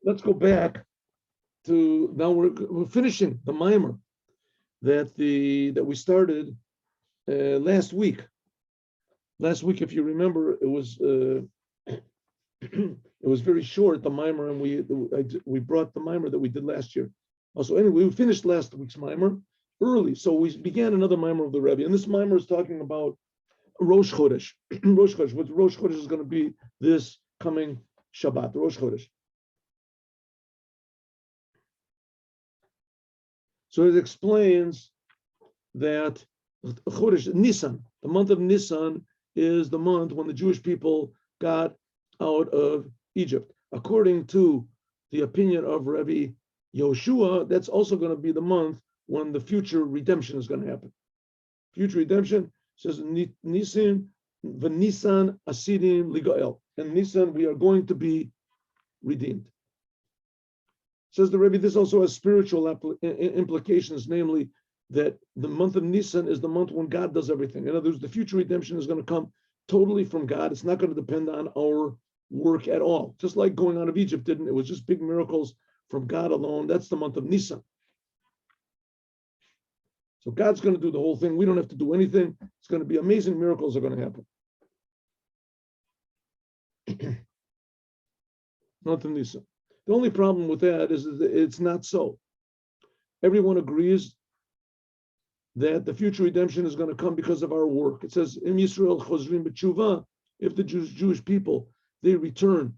let's go back to now. We're finishing the Mimor that we started last week. Last week, if you remember, it was it was very short, the Mimor, and we brought the Mimor that we did last year. Also, anyway, we finished last week's Mimor early, so we began another Mimor of the Rebbe, and this Mimor is talking about Rosh Chodesh. Rosh Chodesh. What Rosh Chodesh is going to be this coming Shabbat, Rosh Chodesh. So it explains that Chodesh, Nisan, the month of Nisan, is the month when the Jewish people got out of Egypt. According to the opinion of Rebbe Yoshua, that's also going to be the month when the future redemption is going to happen. Future redemption says Nisan, V'Nisan Asidim Ligael. In Nisan, we are going to be redeemed. Says the Rebbe, this also has spiritual implications, namely that the month of Nisan is the month when God does everything. In other words, the future redemption is going to come totally from God. It's not going to depend on our work at all. Just like going out of Egypt didn't. It was just big miracles from God alone. That's the month of Nisan. So God's going to do the whole thing. We don't have to do anything. It's going to be amazing miracles are going to happen. Month of Nisan. The only problem with that is that it's not so. Everyone agrees that the future redemption is going to come because of our work. It says, "Im Yisrael chozrim b'tshuva," if the Jewish people, they return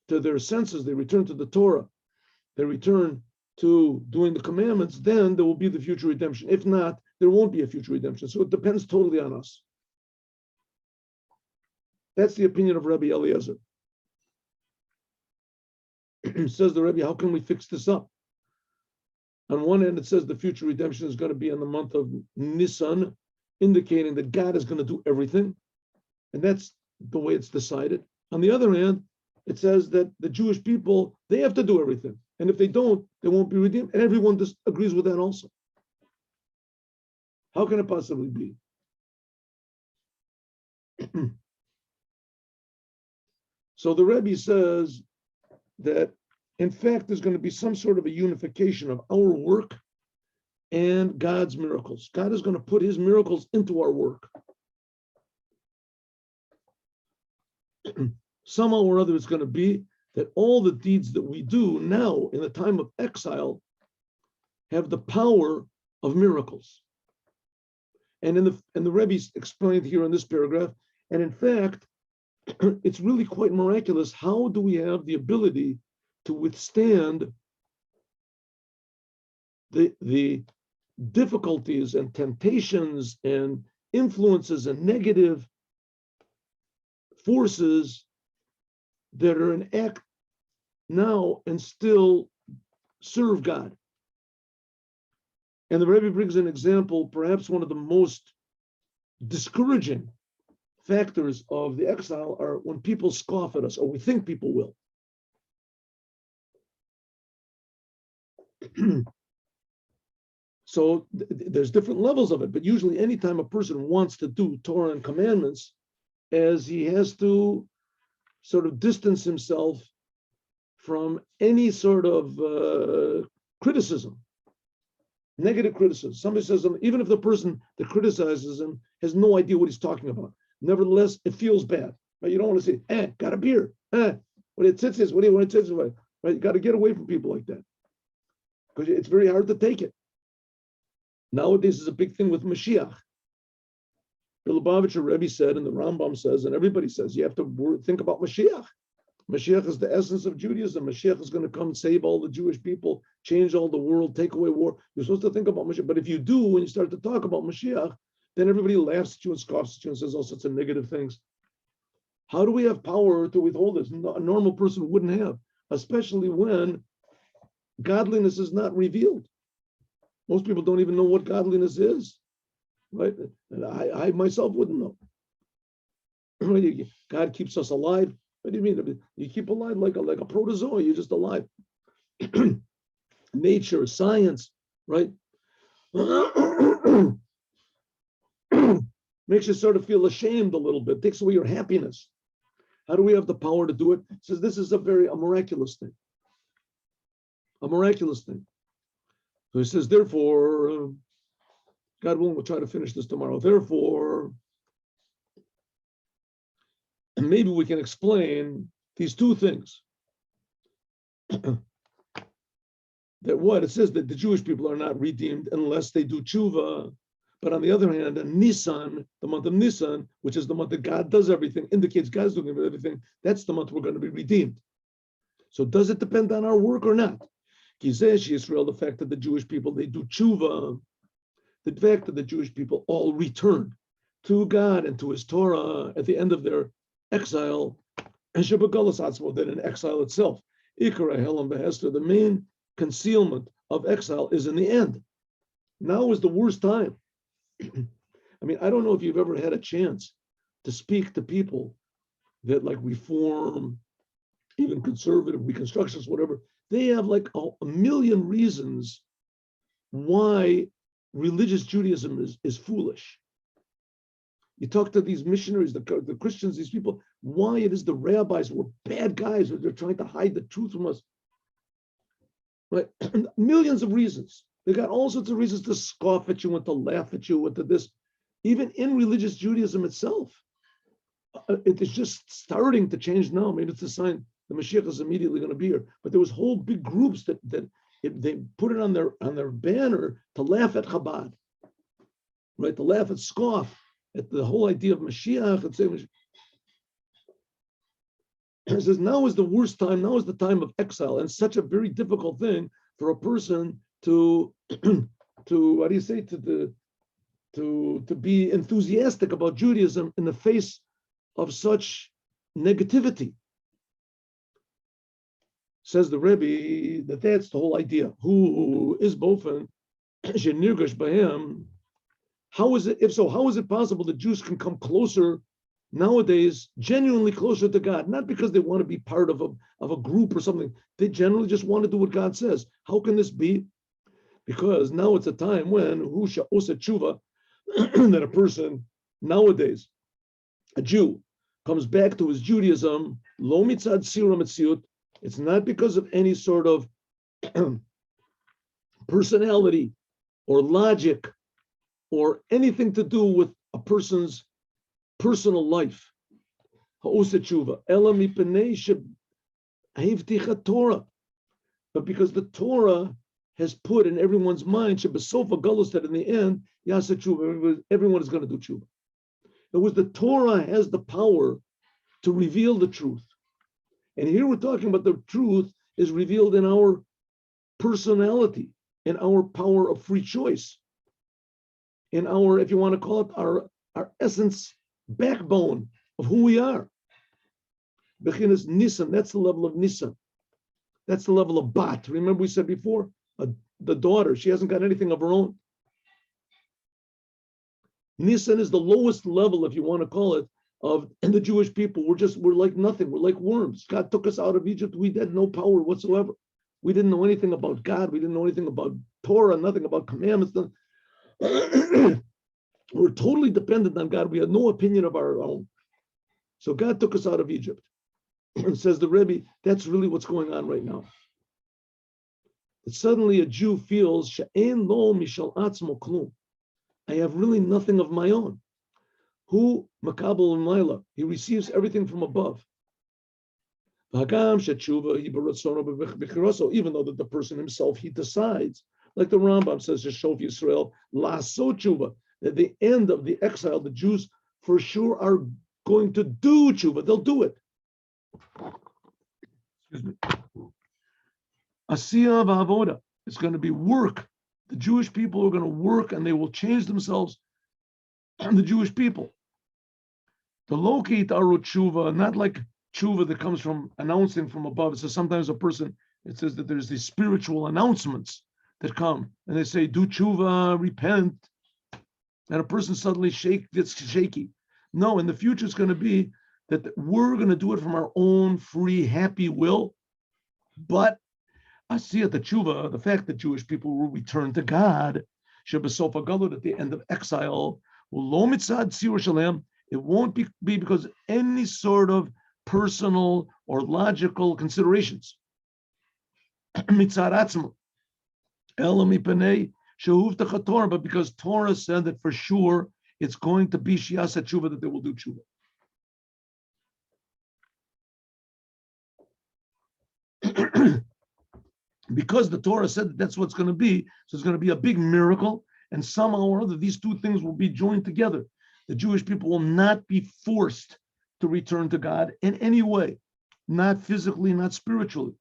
to their senses, they return to the Torah, they return to doing the commandments, then there will be the future redemption. If not, there won't be a future redemption. So it depends totally on us. That's the opinion of Rabbi Eliezer. Says the Rebbe, how can we fix this up? On one end, it says the future redemption is going to be in the month of Nisan, indicating that God is going to do everything. And that's the way it's decided. On the other hand, it says that the Jewish people, they have to do everything. And if they don't, they won't be redeemed. And everyone just agrees with that also. How can it possibly be? So the Rebbe says that, in fact, there's going to be some sort of a unification of our work and God's miracles. God is going to put his miracles into our work. Somehow or other, it's going to be that all the deeds that we do now in the time of exile have the power of miracles. And the Rebbe explained here in this paragraph, and in fact, it's really quite miraculous. How do we have the ability to withstand the difficulties and temptations and influences and negative forces that are in act now and still serve God? And the Rebbe brings an example, perhaps one of the most discouraging factors of the exile are when people scoff at us, or we think people will. So there's different levels of it, but usually anytime a person wants to do Torah and commandments, as he has to sort of distance himself from any sort of criticism, negative criticism. Somebody says, even if the person that criticizes him has no idea what he's talking about, nevertheless, it feels bad. Right? You don't want to say, got a beer. What it says, what do you want to say? Right? You got to get away from people like that, because it's very hard to take it. Nowadays is a big thing with Moshiach. The Lubavitcher Rebbe said, and the Rambam says, and everybody says, you have to think about Moshiach. Mashiach is the essence of Judaism. Mashiach is going to come save all the Jewish people, change all the world, take away war. You're supposed to think about Mashiach. But if you do, when you start to talk about Mashiach, then everybody laughs at you and scoffs at you and says all sorts of negative things. How do we have power to withhold this? A normal person wouldn't have, especially when godliness is not revealed. Most people don't even know what godliness is, right? And I myself wouldn't know. God keeps us alive. What do you mean? You keep alive like a protozoa. You're just alive. Nature, science, right? Makes you sort of feel ashamed a little bit. Takes away your happiness. How do we have the power to do it? It says this is a miraculous thing. a miraculous thing. So he says, therefore, God willing, we'll try to finish this tomorrow. Therefore, and maybe we can explain these two things. That what it says that the Jewish people are not redeemed unless they do tshuva. But on the other hand, Nisan, the month of Nisan, which is the month that God does everything, indicates God's doing everything. That's the month we're going to be redeemed. So does it depend on our work or not? Israel, the fact that the Jewish people, they do tshuva, the fact that the Jewish people all return to God and to His Torah at the end of their exile, and that in exile itself, the main concealment of exile is in the end. Now is the worst time. I mean, I don't know if you've ever had a chance to speak to people that like reform, even conservative, reconstructionists, whatever. They have like a million reasons why religious Judaism is foolish. You talk to these missionaries, the Christians, these people, why it is the rabbis were bad guys, or they're trying to hide the truth from us. Right? Millions of reasons. They got all sorts of reasons to scoff at you and to laugh at you and to this. Even in religious Judaism itself, it is just starting to change now. Maybe it's a sign the Moshiach is immediately going to be here. But there was whole big groups that they put it on their banner to laugh at Chabad, right? To laugh at scoff at the whole idea of Mashiach and say, it says now is the worst time. Now is the time of exile, and such a very difficult thing for a person to what do you say to be enthusiastic about Judaism in the face of such negativity. Says the Rebbe that's the whole idea. Who is bofen shenirgash b'hem? How is it? If so, how is it possible that Jews can come closer nowadays, genuinely closer to God? Not because they want to be part of a group or something. They generally just want to do what God says. How can this be? Because now it's a time when husha osa tshuva, that a person nowadays, a Jew, comes back to his Judaism, lo mitzad sira metziut. It's not because of any sort of personality or logic or anything to do with a person's personal life. Ha'osa tshuva, ela mipnei she'hivticha Torah. But because the Torah has put in everyone's mind, shebesofa galus, that in the end, yasa tshuva, everyone is going to do tshuva. In other words, the Torah has the power to reveal the truth. And here we're talking about the truth is revealed in our personality, in our power of free choice, in our, if you want to call it, our essence, backbone of who we are. Bechinas Nisan, that's the level of Nisan. That's the level of Bat. Remember we said before, the daughter, she hasn't got anything of her own. Nisan is the lowest level, if you want to call it, of the Jewish people. We're like nothing. We're like worms. God took us out of Egypt. We had no power whatsoever. We didn't know anything about God. We didn't know anything about Torah, nothing about commandments. We're totally dependent on God. We had no opinion of our own. So God took us out of Egypt. And says the Rebbe, that's really what's going on right now. That suddenly a Jew feels, She'en lo mishal atzmo klum. I have really nothing of my own. Who makabel u'mayla? He receives everything from above. Even though that the person himself, he decides, like the Rambam says, Shof Yisrael, la'asot tshuva. At the end of the exile, the Jews for sure are going to do tshuva. They'll do it. Excuse me. Asiyah v'avoda. It's going to be work. The Jewish people are going to work, and they will change themselves. And the Jewish people. The lokit aru tshuva, not like tshuva that comes from announcing from above. It says sometimes a person, it says that there's these spiritual announcements that come, and they say, do tshuva, repent, and a person suddenly gets shaky. No, in the future it's going to be that we're going to do it from our own free, happy will. But I see at the tshuva, the fact that Jewish people will return to God, shebesofa galud, at the end of exile, lo mitzad sira shalem. It won't be because any sort of personal or logical considerations. But because Torah said that for sure it's going to be Shiasa Tshuva, that they will do Tshuva. Because the Torah said that that's what's going to be, so it's going to be a big miracle, and somehow or other these two things will be joined together. The Jewish people will not be forced to return to God in any way, not physically, not spiritually.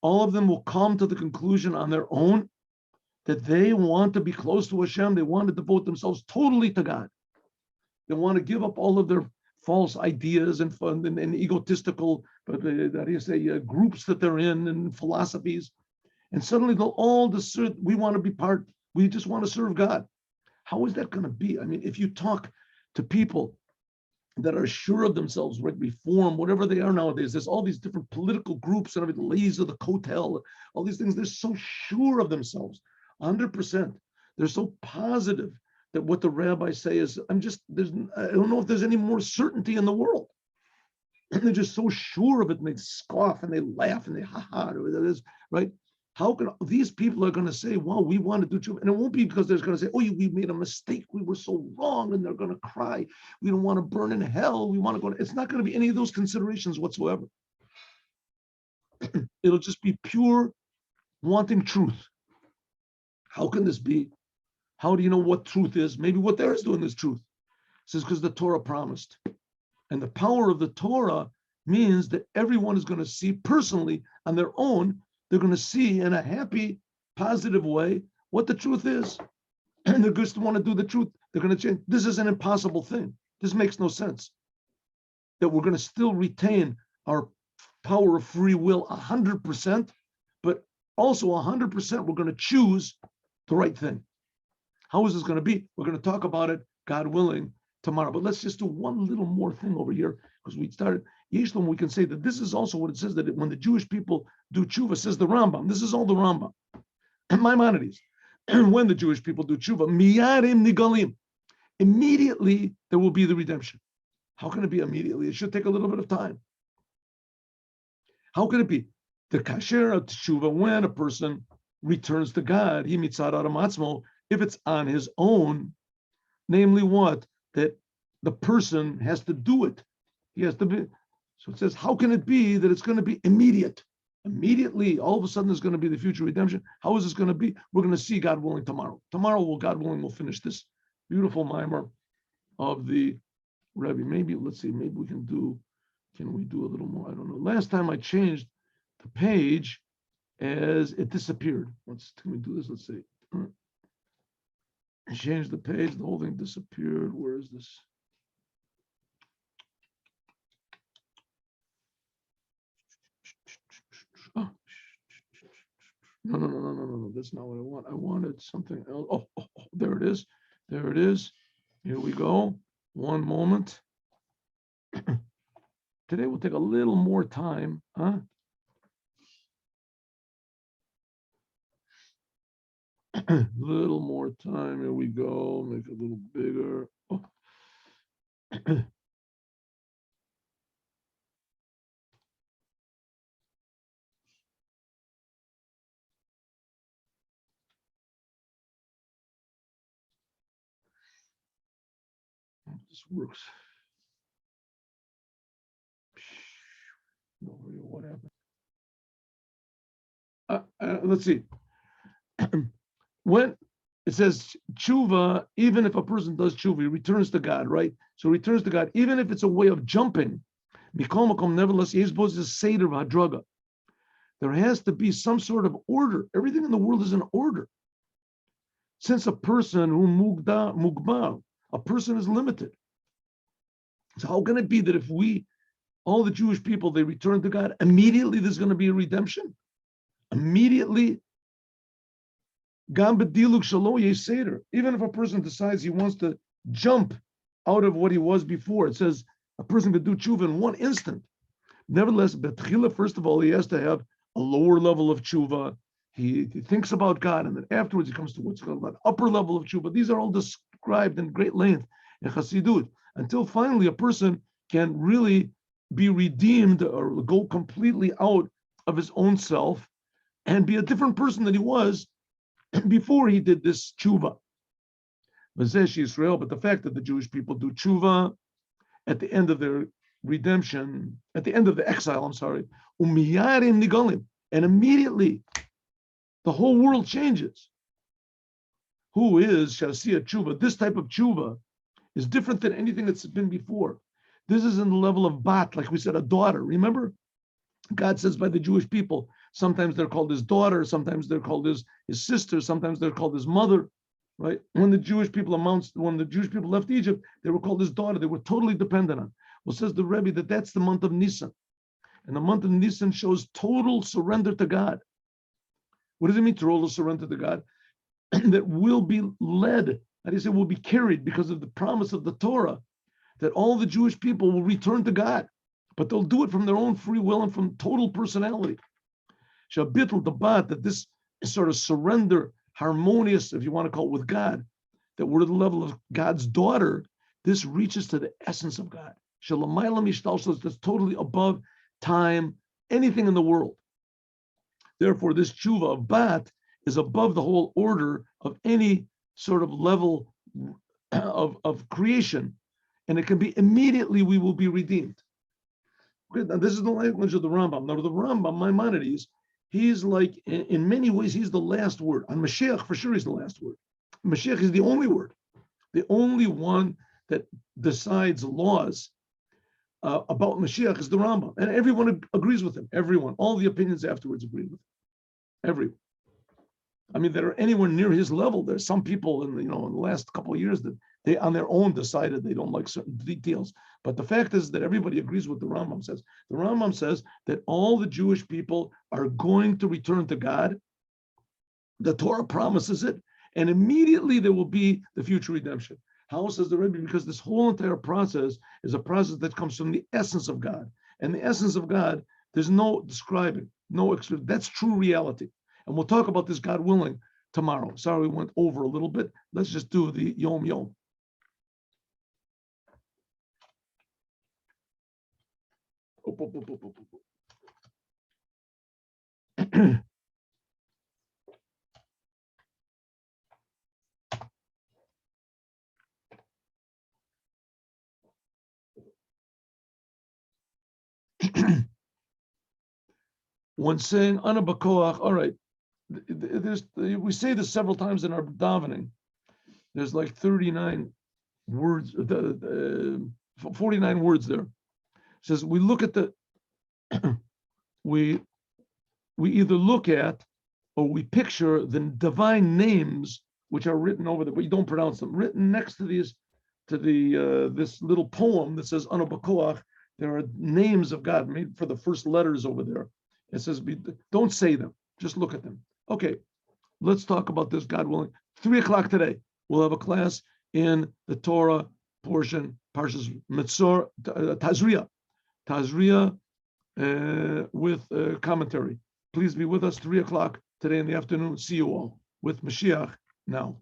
All of them will come to the conclusion on their own that they want to be close to Hashem. They want to devote themselves totally to God. They want to give up all of their false ideas and fun and egotistical, groups that they're in and philosophies. And suddenly they'll all decide, we want to be part, we just want to serve God. How is that going to be? I mean, if you talk to people that are sure of themselves, right, reform, whatever they are nowadays, there's all these different political groups and everything, ladies of the Kotel, all these things, they're so sure of themselves, 100%. They're so positive that what the rabbis say is, I don't know if there's any more certainty in the world. And they're just so sure of it, and they scoff and they laugh and they right? How can these people are going to say, well, we want to do tshuva? And it won't be because they're going to say, oh, we made a mistake. We were so wrong. And they're going to cry. We don't want to burn in hell. We want to go. It's not going to be any of those considerations whatsoever. It'll just be pure wanting truth. How can this be? How do you know what truth is? Maybe what they're doing is truth. It says because the Torah promised. And the power of the Torah means that everyone is going to see personally on their own. They're going to see in a happy, positive way what the truth is. And they're just want to do the truth. They're going to change. This is an impossible thing. This makes no sense. That we're going to still retain our power of free will 100%, but also 100% we're going to choose the right thing. How is this going to be? We're going to talk about it, God willing, tomorrow. But let's just do one little more thing over here, because we started. Yeshlom, we can say that this is also what it says, that when the Jewish people do tshuva, says the Rambam. This is all the Rambam. Maimonides. When the Jewish people do tshuva, miyarim nigalim. Immediately there will be the redemption. How can it be immediately? It should take a little bit of time. How can it be? The kasher of tshuva, when a person returns to God, he mitzad adam atzmo, if it's on his own, namely what? That the person has to do it. He has to be. So it says, how can it be that it's going to be immediate? Immediately, all of a sudden, there's going to be the future redemption. How is this going to be? We're going to see, God willing, tomorrow. Tomorrow, God willing, we'll finish this beautiful Mimor of the Rebbe. Maybe, let's see, maybe we can we do a little more? I don't know. Last time I changed the page as it disappeared. Can we do this? Let's see. I changed the page, the whole thing disappeared. Where is this? Oh. No. That's not what I want. I wanted something else. Oh, there it is. There it is. Here we go. One moment. Today will take a little more time, huh? Little more time. Here we go. Make it a little bigger. Oh. This works. What happened? Let's see. When it says tshuva, even if a person does tshuva, he returns to God, right? So he returns to God, even if it's a way of jumping. Nevertheless, he's supposed to say to Hadraga. There has to be some sort of order. Everything in the world is in order. Since a person who mugbar, a person is limited. So how can it be that if all the Jewish people, they return to God, immediately there's going to be a redemption? Immediately, even if a person decides he wants to jump out of what he was before, it says a person could do tshuva in one instant. Nevertheless, first of all, he has to have a lower level of tshuva. He thinks about God, and then afterwards he comes to what's called an upper level of tshuva. These are all described in great length in Chassidut, until finally a person can really be redeemed or go completely out of his own self and be a different person than he was before he did this tshuva. Israel, but the fact that the Jewish people do tshuva at the end of their redemption, at the end of the exile, and immediately the whole world changes. Who is Shasiya tshuva? This type of tshuva is different than anything that's been before. This is in the level of bat, like we said, a daughter. Remember? God says by the Jewish people, sometimes they're called his daughter, sometimes they're called his sister, sometimes they're called his mother, right? When the Jewish people left Egypt, they were called his daughter. They were totally dependent on. Well, says the Rebbe that that's the month of Nisan. And the month of Nisan shows total surrender to God. What does it mean, total surrender to God? That will be led, how do you say, will be carried because of the promise of the Torah, that all the Jewish people will return to God, but they'll do it from their own free will and from total personality. Shabitl Dabat, that this sort of surrender, harmonious, if you want to call it, with God, that we're at the level of God's daughter, this reaches to the essence of God. Shalamayla Mishtal, that's totally above time, anything in the world. Therefore, this tshuva of Bat is above the whole order of any sort of level of creation, and it can be immediately we will be redeemed. Okay, now this is the language of the Rambam. Now the Rambam, Maimonides, he's like, in many ways, he's the last word. On Moshiach, for sure, he's the last word. Moshiach is the only word, the only one that decides laws about Moshiach is the Rambam, and everyone agrees with him. Everyone, all the opinions afterwards agree with him. Everyone. I mean, that are anywhere near his level. There's some people in the last couple of years that they on their own decided they don't like certain details. But the fact is that everybody agrees with the Rambam says. The Rambam says that all the Jewish people are going to return to God. The Torah promises it, and immediately there will be the future redemption. How, says the Rebbe? Because this whole entire process is a process that comes from the essence of God. And the essence of God, there's no describing, that's true reality. And we'll talk about this, God willing, tomorrow. Sorry, we went over a little bit. Let's just do the Yom Yom. When saying Anabakoach, all right, we say this several times in our davening. There's like 39 words, 49 words there. It says we look at the, we either look at or we picture the divine names which are written over there, but you don't pronounce them. Written next to these, to the this little poem that says Anabakoach, there are names of God made for the first letters over there. It says, don't say them, just look at them. Okay, let's talk about this, God willing. 3:00 today, we'll have a class in the Torah portion, Parshas Mitzor, Tazria, with commentary. Please be with us 3:00 today in the afternoon. See you all with Mashiach now.